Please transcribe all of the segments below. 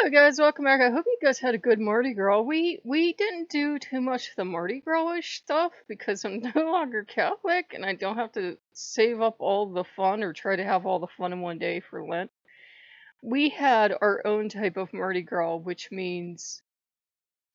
Hello guys, welcome back. I hope you guys had a good Mardi Gras. We didn't do too much of the Mardi Gras-ish stuff because I'm no longer Catholic and I don't have to save up all the fun or try to have all the fun in one day for Lent. We had our own type of Mardi Gras, which means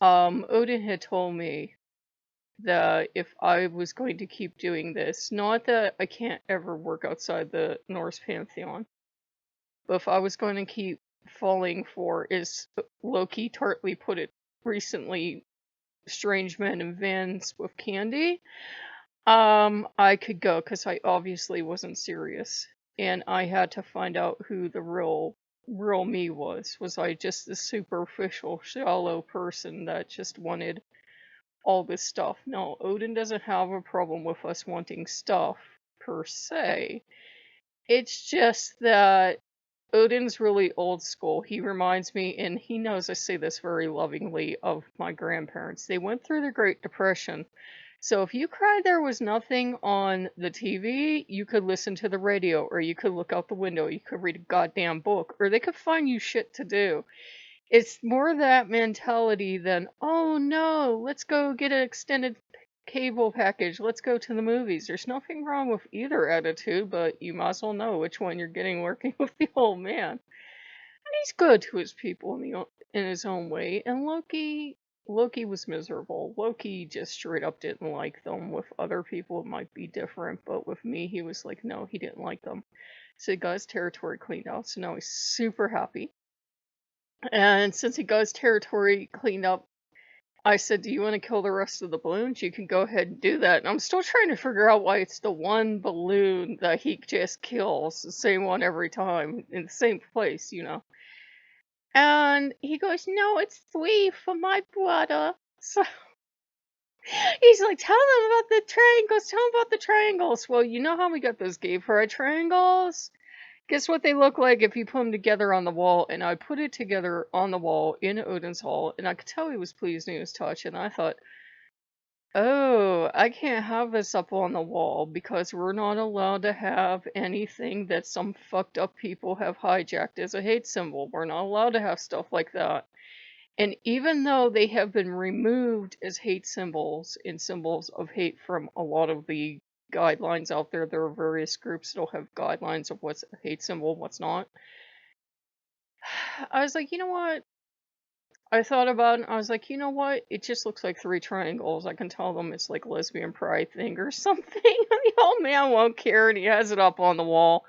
Odin had told me that if I was going to keep doing this, not that I can't ever work outside the Norse pantheon, but if I was going to keep falling for, as Loki tartly put it recently, strange men in vans with candy, I could go because I obviously wasn't serious. And I had to find out who the real me was. Was I just this superficial, shallow person that just wanted all this stuff? No, Odin doesn't have a problem with us wanting stuff, per se. It's just that Odin's really old school. He reminds me, and he knows I say this very lovingly, of my grandparents. They went through the Great Depression. So if you cried there was nothing on the TV, you could listen to the radio, or you could look out the window, you could read a goddamn book, or they could find you shit to do. It's more that mentality than, oh no, let's go get an extended cable package, let's go to the movies. There's nothing wrong with either attitude, but you might as well know which one you're getting working with the old man. And he's good to his people in his own way. And Loki was miserable. Loki just straight up didn't like them. With other people it might be different, but with me he was like, no, he didn't like them. So he got his territory cleaned out, so now he's super happy. And since he got his territory cleaned up, I said, do you want to kill the rest of the balloons? You can go ahead and do that. And I'm still trying to figure out why it's the one balloon that he just kills, the same one every time, in the same place, you know. And he goes, no, it's sweet for my brother. So he's like, tell them about the triangles, tell them about the triangles. Well, you know how we got those gay pride triangles? Guess what they look like if you put them together on the wall? And I put it together on the wall in Odin's hall, and I could tell he was pleased and he was touched, and I thought, oh, I can't have this up on the wall because we're not allowed to have anything that some fucked up people have hijacked as a hate symbol. We're not allowed to have stuff like that. And even though they have been removed as hate symbols and symbols of hate from a lot of the guidelines out there, there are various groups that'll have guidelines of what's a hate symbol, what's not. I was like, you know what? I thought about it, I was like, you know what? It just looks like 3 triangles. I can tell them it's like lesbian pride thing or something. The old man won't care, and he has it up on the wall.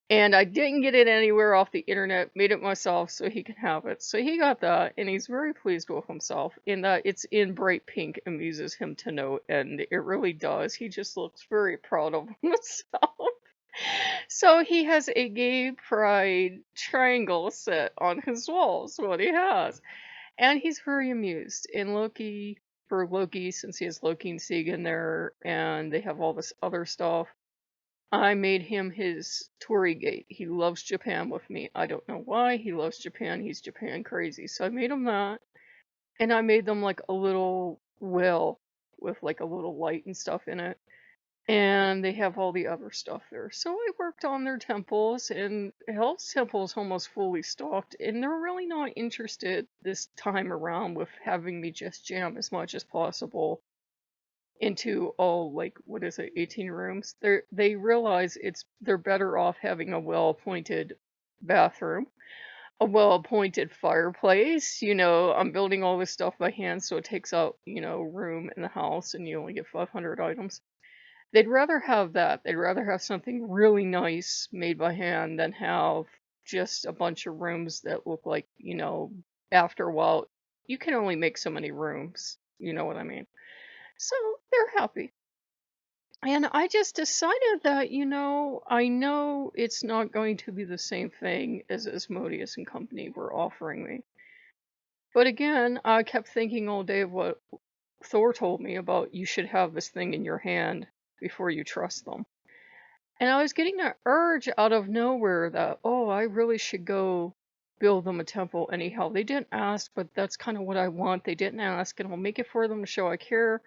And I didn't get it anywhere off the internet, made it myself so he can have it. So he got that, and he's very pleased with himself in that it's in bright pink, amuses him to note, and it really does. He just looks very proud of himself. So he has a gay pride triangle set on his walls, what he has. And he's very amused. And Loki, for Loki, since he has Loki and Sieg in there, and they have all this other stuff, I made him his Tory gate. He loves Japan with me. I don't know why. He loves Japan. He's Japan crazy. So I made him that. And I made them like a little well with like a little light and stuff in it. And they have all the other stuff there. So I worked on their temples, and Hell's Temple is almost fully stocked, and they're really not interested this time around with having me just jam as much as possible into all, like, what is it, 18 rooms. They realize they're better off having a well-appointed bathroom, a well-appointed fireplace. You know, I'm building all this stuff by hand, so it takes out, you know, room in the house, and you only get 500 items. They'd rather have that. They'd rather have something really nice made by hand than have just a bunch of rooms that look like, you know, after a while, you can only make so many rooms. You know what I mean? So they're happy. And I just decided that, you know, I know it's not going to be the same thing as Asmodeus and company were offering me. But again, I kept thinking all day of what Thor told me about you should have this thing in your hand before you trust them. And I was getting that urge out of nowhere that, oh, I really should go build them a temple anyhow. They didn't ask, but that's kind of what I want. They didn't ask, and I'll make it for them to show I care.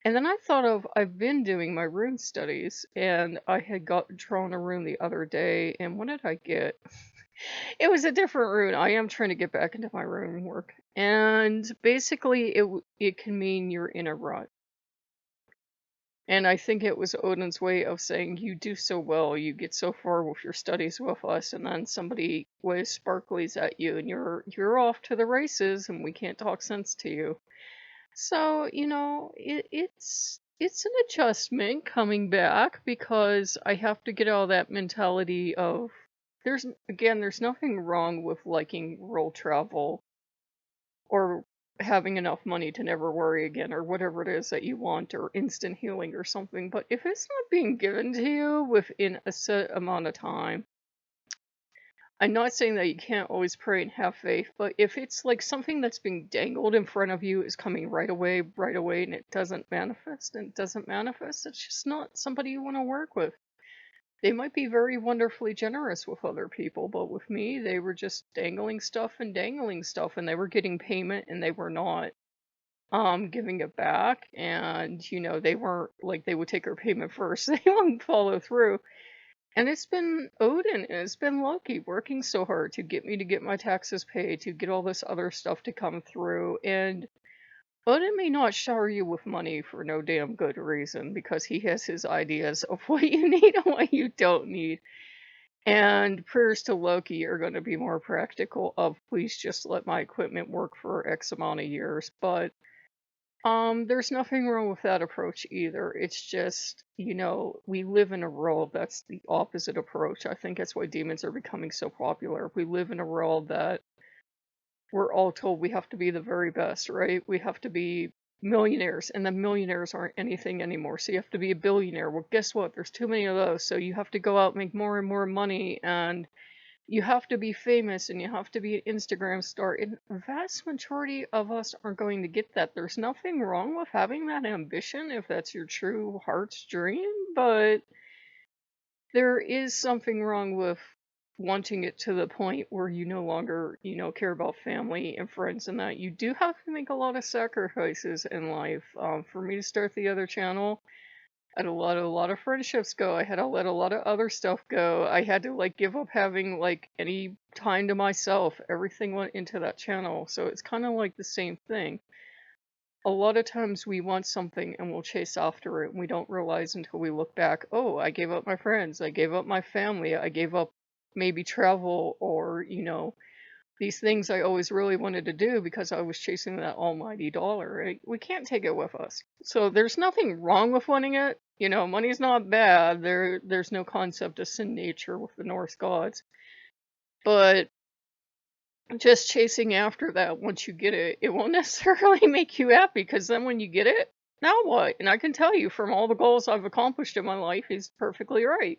And then I thought of, I've been doing my rune studies, and I had drawn a rune the other day, and what did I get? It was a different rune. I am trying to get back into my rune work. And basically, it can mean you're in a rut. And I think it was Odin's way of saying, you do so well, you get so far with your studies with us, and then somebody waves sparklies at you, and you're off to the races, and we can't talk sense to you. So, it's an adjustment coming back because I have to get out of that mentality of there's nothing wrong with liking world travel or having enough money to never worry again or whatever it is that you want or instant healing or something. But if it's not being given to you within a set amount of time, I'm not saying that you can't always pray and have faith, but if it's like something that's being dangled in front of you is coming right away, and it doesn't manifest, it's just not somebody you want to work with. They might be very wonderfully generous with other people, but with me, they were just dangling stuff, and they were getting payment, and they were not giving it back. And they weren't like they would take our payment first. They wouldn't follow through. And it's been Odin and it's been Loki working so hard to get my taxes paid, to get all this other stuff to come through. And Odin may not shower you with money for no damn good reason because he has his ideas of what you need and what you don't need. And prayers to Loki are going to be more practical of please just let my equipment work for X amount of years. But there's nothing wrong with that approach either. It's just, we live in a world that's the opposite approach. I think that's why demons are becoming so popular. We live in a world that we're all told we have to be the very best, right? We have to be millionaires, and the millionaires aren't anything anymore. So you have to be a billionaire. Well, guess what? There's too many of those. So you have to go out and make more and more money, and you have to be famous, and you have to be an Instagram star. And the vast majority of us aren't going to get that. There's nothing wrong with having that ambition if that's your true heart's dream, but there is something wrong with wanting it to the point where you no longer, care about family and friends and that. You do have to make a lot of sacrifices in life. For me to start the other channel, I had a lot of friendships go. I had to let a lot of other stuff go. I had to like give up having like any time to myself. Everything went into that channel. So it's kind of like the same thing. A lot of times we want something and we'll chase after it and we don't realize until we look back, oh, I gave up my friends, I gave up my family, I gave up maybe travel or, these things I always really wanted to do because I was chasing that almighty dollar. Right? We can't take it with us. So there's nothing wrong with wanting it. Money's not bad. There's no concept of sin nature with the Norse gods. But just chasing after that once you get it, it won't necessarily make you happy because then when you get it, now what? And I can tell you from all the goals I've accomplished in my life, he's perfectly right.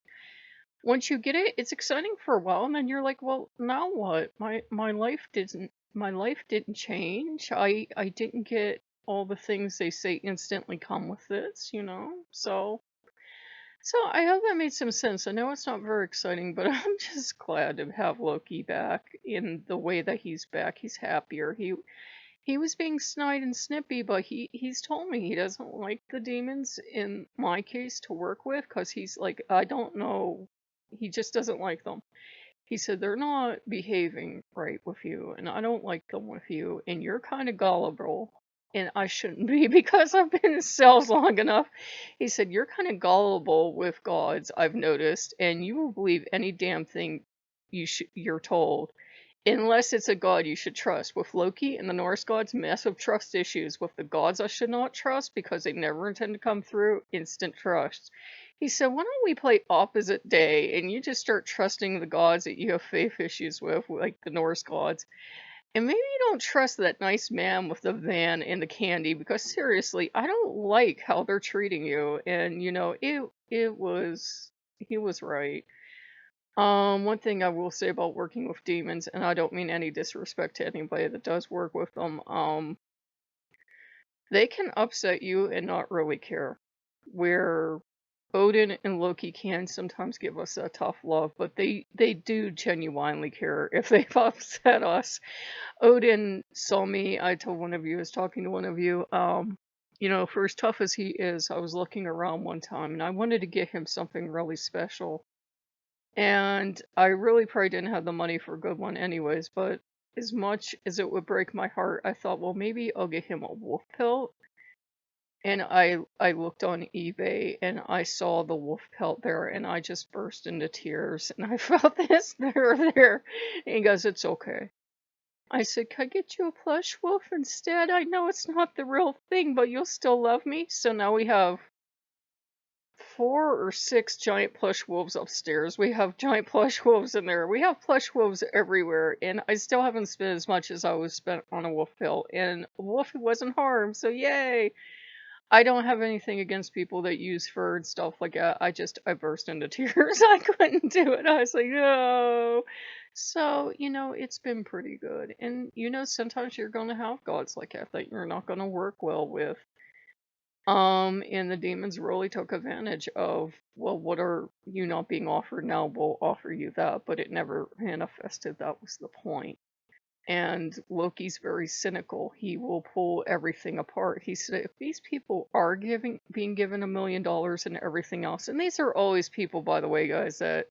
Once you get it, it's exciting for a while, and then you're like, well, now what? My life didn't change. I didn't get all the things they say instantly come with this, So I hope that made some sense. I know it's not very exciting, but I'm just glad to have Loki back in the way that he's back. He's happier. He was being snide and snippy, but he's told me he doesn't like the demons in my case to work with because he's like, I don't know, he just doesn't like them. He said they're not behaving right with you, and I don't like them with you, and you're kind of gullible, and I shouldn't be because I've been in cells long enough. He said you're kind of gullible with gods, I've noticed, and you will believe any damn thing you're told. Unless it's a god you should trust. With Loki and the Norse gods, massive trust issues. With the gods I should not trust because they never intend to come through, instant trust. He said, why don't we play opposite day and you just start trusting the gods that you have faith issues with, like the Norse gods. And maybe you don't trust that nice man with the van and the candy because seriously, I don't like how they're treating you. And he was right. One thing I will say about working with demons, and I don't mean any disrespect to anybody that does work with them, they can upset you and not really care. Where Odin and Loki can sometimes give us a tough love, but they do genuinely care if they've upset us. Odin saw me, I told one of you, I was talking to one of you, for as tough as he is, I was looking around one time and I wanted to get him something really special. And I really probably didn't have the money for a good one anyways, but as much as it would break my heart, I thought, well, maybe I'll get him a wolf pelt. And I looked on eBay and I saw the wolf pelt there and I just burst into tears and I felt this there. And he goes, it's okay. I said, can I get you a plush wolf instead? I know it's not the real thing, but you'll still love me. So now we have 4 or 6 giant plush wolves upstairs. We have giant plush wolves in there. We have plush wolves everywhere, and I still haven't spent as much as I was spent on a wolf pelt. And a wolf wasn't harmed, so yay! I don't have anything against people that use fur and stuff like that. I burst into tears. I couldn't do it. I was like, no. So, it's been pretty good. And, sometimes you're going to have gods like that you're not going to work well with. And the demons really took advantage of, well, what are you not being offered now? We'll offer you that, but it never manifested. That was the point. And Loki's very cynical. He will pull everything apart. He said, if these people are being given $1 million and everything else, and these are always people, by the way, guys, that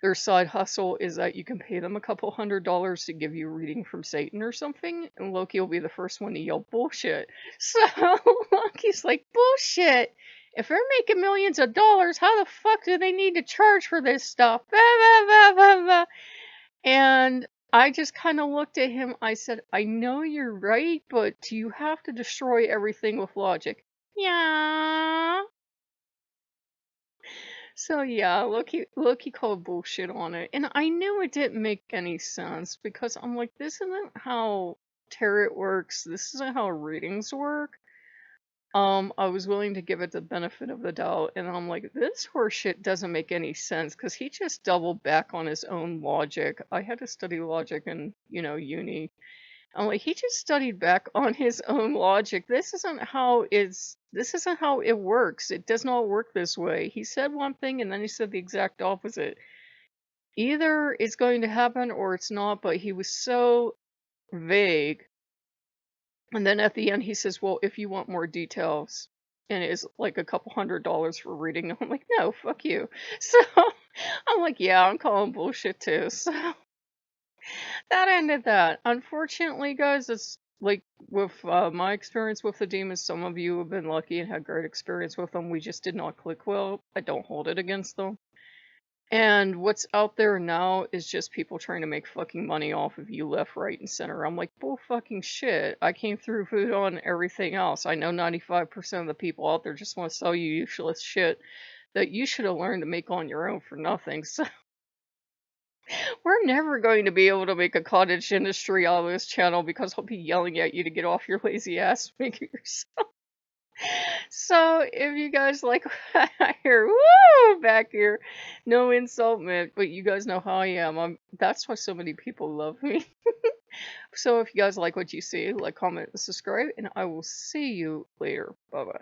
their side hustle is that you can pay them a couple $100 to give you a reading from Satan or something, and Loki will be the first one to yell bullshit. So Loki's like, bullshit! If they're making millions of dollars, how the fuck do they need to charge for this stuff? Blah, blah, blah, blah, blah. And I just kind of looked at him. I said, I know you're right, but do you have to destroy everything with logic? Yeah. So yeah, Loki called bullshit on it, and I knew it didn't make any sense because I'm like, this isn't how tarot works. This isn't how readings work. I was willing to give it the benefit of the doubt, and I'm like, this horseshit doesn't make any sense because he just doubled back on his own logic. I had to study logic in, uni. I'm like, he just studied back on his own logic. This isn't how it works. It does not work this way. He said one thing and then he said the exact opposite. Either it's going to happen or it's not, but he was so vague. And then at the end he says, well, if you want more details, and it's like a couple $100 for reading. I'm like, no, fuck you. So I'm like, yeah, I'm calling bullshit too. So that ended that. Unfortunately, guys, it's like with my experience with the demons, some of you have been lucky and had great experience with them. We just did not click well. I don't hold it against them. And what's out there now is just people trying to make fucking money off of you left, right, and center. I'm like, bull fucking shit. I came through food on everything else. I know 95% of the people out there just want to sell you useless shit that you should have learned to make on your own for nothing. So we're never going to be able to make a cottage industry out of this channel because I'll be yelling at you to get off your lazy ass, make it yourself. So if you guys like what I hear, woo, back here, no insult meant, but you guys know how I am. That's why so many people love me. So if you guys like what you see, like, comment, and subscribe, and I will see you later. Bye bye.